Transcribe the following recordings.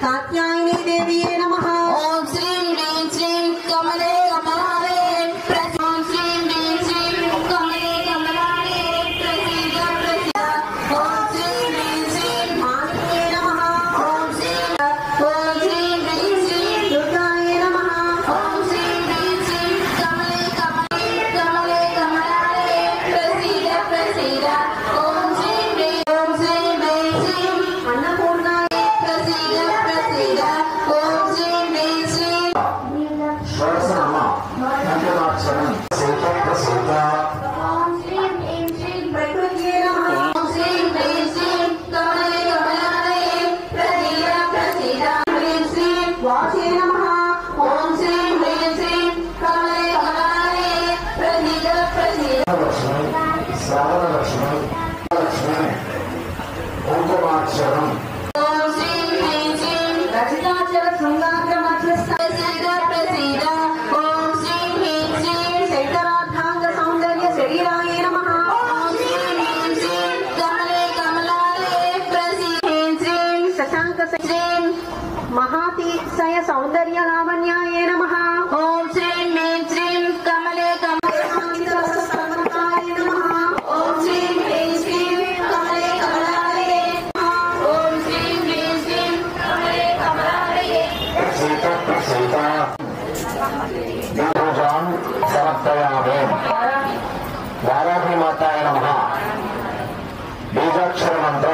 कात्यायनी देवी नमः। ओम श्रीं ह्रीं श्रीं कमले कमलाय ओम श्रीं ह्रीं श्रीं कमले कमलाय प्रसीद प्रसीद। ओम श्रीं ह्रीं श्रीं मातृये नमः। ओम श्रीं ह्रीं श्रीं दुर्गाय नमः। ओम श्रीं ह्रीं श्रीं कमले कमले कमलाय प्रसीद प्रसीद। ओम श्रीं ह्रीं श्रीं अन्नपूर्णाय प्रसीद प्रसीद। ओम श्रीं ह्रीं श्रीं प्रकृत्ये नमः। ओम श्रीं ह्रीं श्रीं कमले कमलाय प्रसीद प्रसीद। ह्रीं श्रीं वाचे नमः। ओम श्रीं ह्रीं श्रीं कमले कमलाय प्रसीद प्रसीद। ओम श्रीं ह्रीं श्रीं रचिताचल शृंगाग्र मध्यस्थ प्रसीद प्रसीद। ओम श्रीं ह्रीं श्रीं शैतरार्थांग सौंदर्य शरीराय नमः। ओम श्रीं ह्रीं श्रीं कमले कमलाय प्रसीद। ह्रीं श्रीं शशांक श्रीं महातिशय सौंदर्य लावण्याय नमः। ओम श्रीं ह्रीं श्रीं कमले कमलाय नमः। ओम श्रीं ह्रीं श्रीं कमले कमलाय ओम श्रीं ह्रीं श्रीं कमले कमलाय समर्पयामि। वाराही माताय नमः। बीजाक्षर मंत्र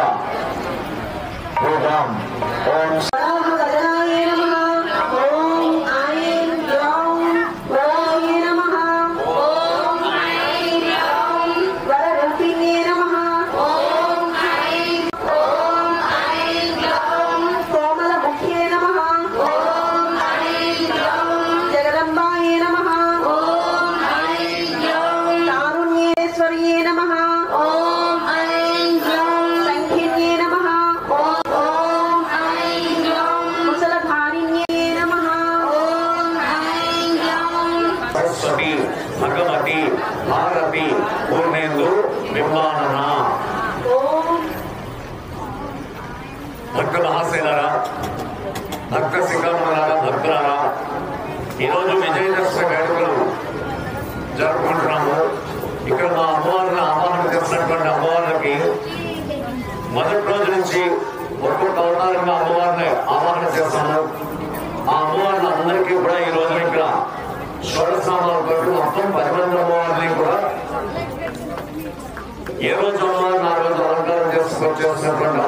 पूजाम्। ओम वराहवदनाय नमः। ओम ऐं ग्लौं वराय नमः। ओम ऐं ग्लौं वररूपिणे नमः। ओम ऐं ग्लौं कोमलमुख्ये नमः। ओम ऐं ग्लौं जगदम्बाय नमः। ओम ऐं ग्लौं तारुण्येश्वर्ये नमः। ओम ऐं ग्लौं संखिन्ये नमः। ओम ऐं ग्लौं कुशलधारिण्ये नमः। ओम ऐं ग्लौं सरस्वती भगवती भारती पूर्णेन्दु विमानना। ओम భక్త మహాశైలారా, భక్త శిఖామణులారా, భక్తులారా, ఈరోజు విజయదశమి వేడుకలు జరుపుకుంటున్నాము. ఇక్కడ మా అమ్మవారిని ఆవాహన చేసినటువంటి అమ్మవార్లకి మొదటి రోజు నుంచి ఒక్కొక్క అవతారంగా అమ్మవారిని ఆవాహన చేస్తాము. ఆ అమ్మవారిని అందరికీ కూడా ఈ రోజు ఇక్కడ షోడశనామాలు పెట్టి మొత్తం 10 మంది అమ్మవారిని కూడా ఏ రోజు అమ్మవారిని ఆ రోజు అలంకారం చేసినటువంటి